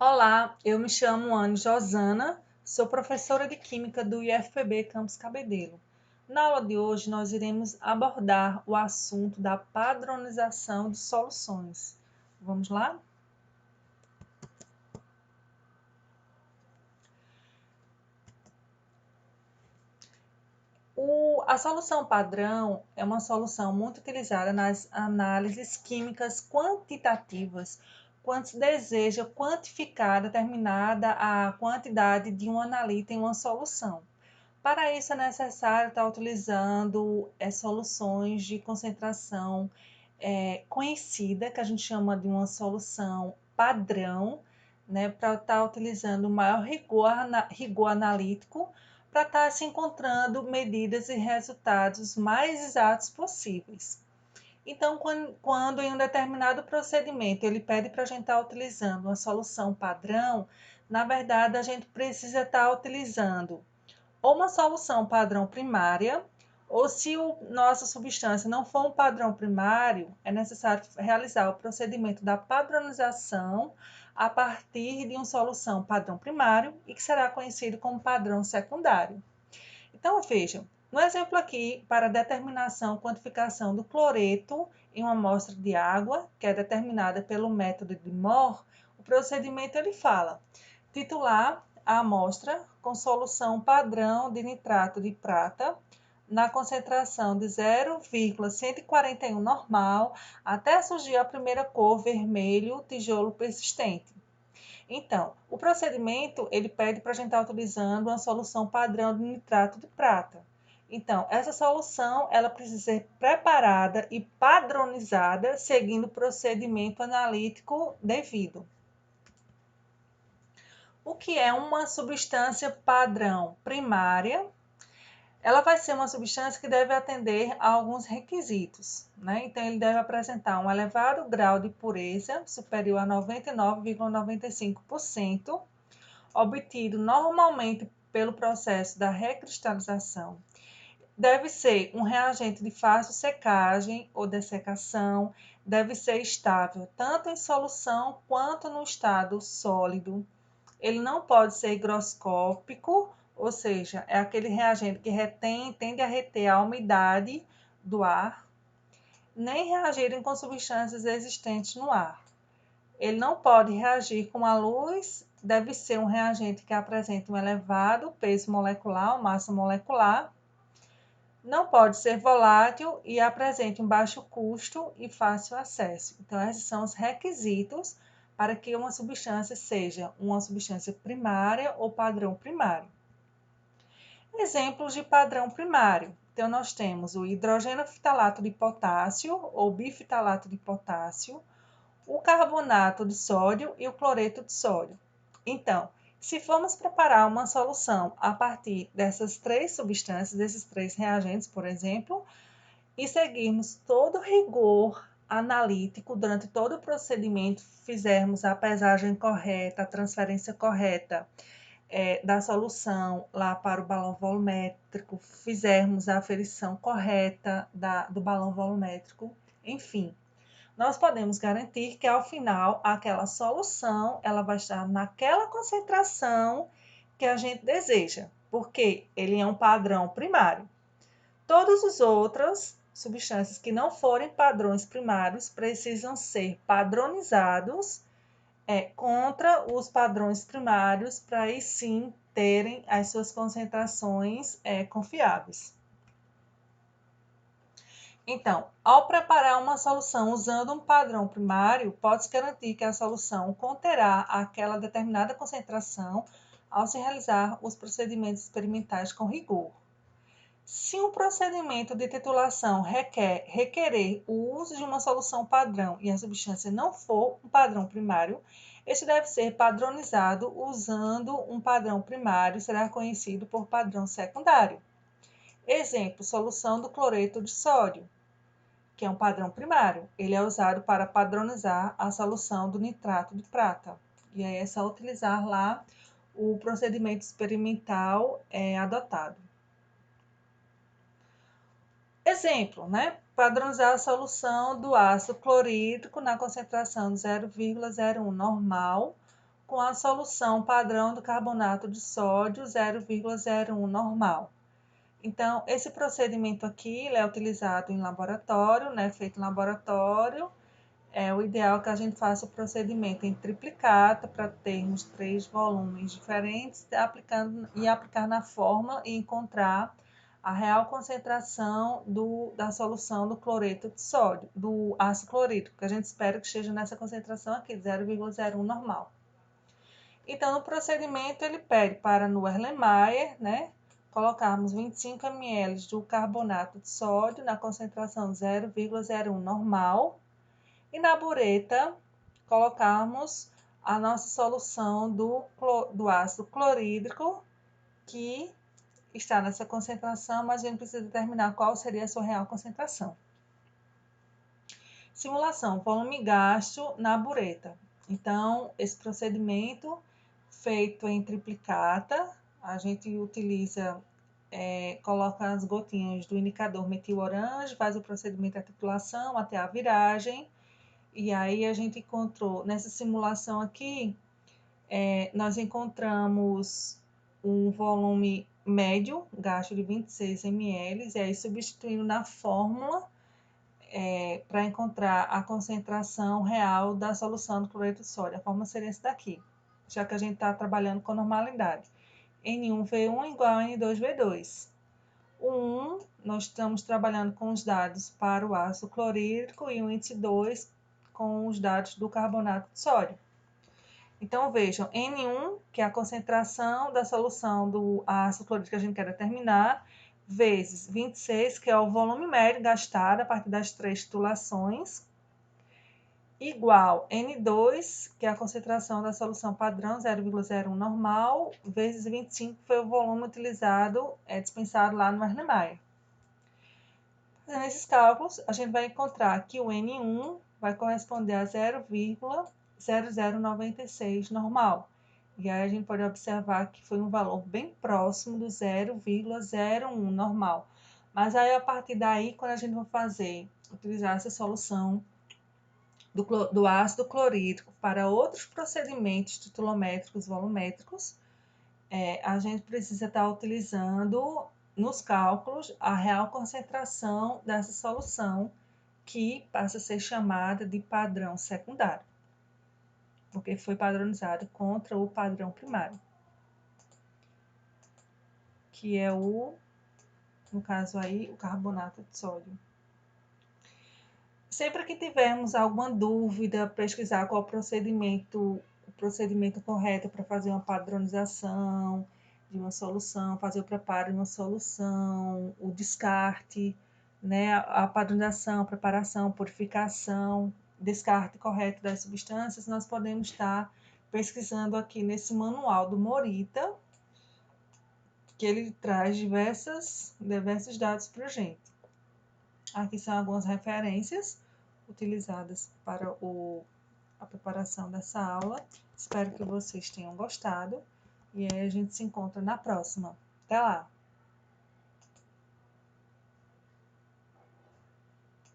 Olá, eu me chamo Anne Josana, sou professora de Química do IFPB Campus Cabedelo. Na aula de hoje, nós iremos abordar o assunto da padronização de soluções. Vamos lá? A solução padrão é uma solução muito utilizada nas análises químicas quantitativas, quando se deseja quantificar determinada a quantidade de um analito em uma solução. Para isso, é necessário estar utilizando soluções de concentração conhecida, que a gente chama de uma solução padrão, né, para estar utilizando o maior rigor analítico, para estar se encontrando medidas e resultados mais exatos possíveis. Então, quando em um determinado procedimento ele pede para a gente estar utilizando uma solução padrão, na verdade a gente precisa estar utilizando ou uma solução padrão primária, ou se nossa substância não for um padrão primário, é necessário realizar o procedimento da padronização a partir de uma solução padrão primário e que será conhecido como padrão secundário. Então, vejam, no exemplo aqui, para determinação e quantificação do cloreto em uma amostra de água, que é determinada pelo método de Mohr, o procedimento ele fala: titular a amostra com solução padrão de nitrato de prata na concentração de 0,141 normal até surgir a primeira cor vermelho tijolo persistente. Então, o procedimento ele pede para a gente estar utilizando uma solução padrão de nitrato de prata. Então, essa solução ela precisa ser preparada e padronizada seguindo o procedimento analítico devido. O que é uma substância padrão primária? Ela vai ser uma substância que deve atender a alguns requisitos, né? Então, ele deve apresentar um elevado grau de pureza, superior a 99,95%, obtido normalmente pelo processo da recristalização. Deve ser um reagente de fácil secagem ou dessecação, deve ser estável tanto em solução quanto no estado sólido. Ele não pode ser higroscópico, ou seja, é aquele reagente que tende a reter a umidade do ar, nem reagirem com substâncias existentes no ar. Ele não pode reagir com a luz, deve ser um reagente que apresente um elevado peso molecular ou massa molecular, não pode ser volátil e apresente um baixo custo e fácil acesso. Então, esses são os requisitos para que uma substância seja uma substância primária ou padrão primário. Exemplos de padrão primário. Então, nós temos o hidrogênio fitalato de potássio ou bifitalato de potássio, o carbonato de sódio e o cloreto de sódio. Então, se formos preparar uma solução a partir dessas três substâncias, desses três reagentes, por exemplo, e seguirmos todo o rigor analítico durante todo o procedimento, fizermos a pesagem correta, a transferência correta da solução lá para o balão volumétrico, fizermos a aferição correta do balão volumétrico, enfim, nós podemos garantir que ao final aquela solução ela vai estar naquela concentração que a gente deseja, porque ele é um padrão primário. Todas as outras substâncias que não forem padrões primários precisam ser padronizados contra os padrões primários para aí sim terem as suas concentrações confiáveis. Então, ao preparar uma solução usando um padrão primário, pode-se garantir que a solução conterá aquela determinada concentração ao se realizar os procedimentos experimentais com rigor. Se um procedimento de titulação requerer o uso de uma solução padrão e a substância não for um padrão primário, este deve ser padronizado usando um padrão primário, será conhecido por padrão secundário. Exemplo, solução do cloreto de sódio, que é um padrão primário. Ele é usado para padronizar a solução do nitrato de prata. E aí é só utilizar lá o procedimento experimental adotado. Exemplo, né? Padronizar a solução do ácido clorídrico na concentração de 0,01 normal, com a solução padrão do carbonato de sódio 0,01 normal. Então, esse procedimento aqui ele é utilizado em laboratório, né, feito em laboratório. É o ideal que a gente faça o procedimento em triplicata para termos 3 volumes diferentes, aplicar na fórmula e encontrar a real concentração da solução do cloreto de sódio, do ácido clorídrico, que a gente espera que esteja nessa concentração aqui, 0,01 normal. Então, no procedimento, ele pede para no Erlenmeyer, né, colocarmos 25 ml do carbonato de sódio na concentração 0,01 normal e na bureta colocarmos a nossa solução do ácido clorídrico, que está nessa concentração, mas a gente precisa determinar qual seria a sua real concentração. Simulação, volume gasto na bureta. Então, esse procedimento feito em triplicata, a gente utiliza, coloca as gotinhas do indicador metil orange, faz o procedimento de titulação até a viragem, e aí a gente encontrou, nessa simulação aqui, nós encontramos um volume médio, gasto de 26 ml, e aí substituindo na fórmula, para encontrar a concentração real da solução do cloreto de sódio. A fórmula seria essa daqui, já que a gente está trabalhando com normalidade. N1V1 igual a N2V2. O 1, nós estamos trabalhando com os dados para o ácido clorídrico e o índice 2 com os dados do carbonato de sódio. Então, vejam, N1, que é a concentração da solução do ácido clorídrico que a gente quer determinar, vezes 26, que é o volume médio gastado a partir das 3 titulações, igual N2, que é a concentração da solução padrão 0,01 normal, vezes 25, que foi o volume utilizado, dispensado lá no Erlenmeyer. Fazendo esses cálculos, a gente vai encontrar que o N1 vai corresponder a 0,0096 normal. E aí a gente pode observar que foi um valor bem próximo do 0,01 normal. Mas aí, a partir daí, quando a gente for utilizar essa solução do ácido clorídrico para outros procedimentos titulométricos, volumétricos, a gente precisa estar utilizando nos cálculos a real concentração dessa solução, que passa a ser chamada de padrão secundário, porque foi padronizado contra o padrão primário, que é no caso aí, o carbonato de sódio. Sempre que tivermos alguma dúvida, pesquisar qual o procedimento correto para fazer uma padronização de uma solução, fazer o preparo de uma solução, o descarte, né, a padronização, preparação, purificação, descarte correto das substâncias, nós podemos estar pesquisando aqui nesse manual do Morita, que ele traz diversos dados para a gente. Aqui são algumas referências utilizadas para a preparação dessa aula. Espero que vocês tenham gostado e aí a gente se encontra na próxima. Até lá!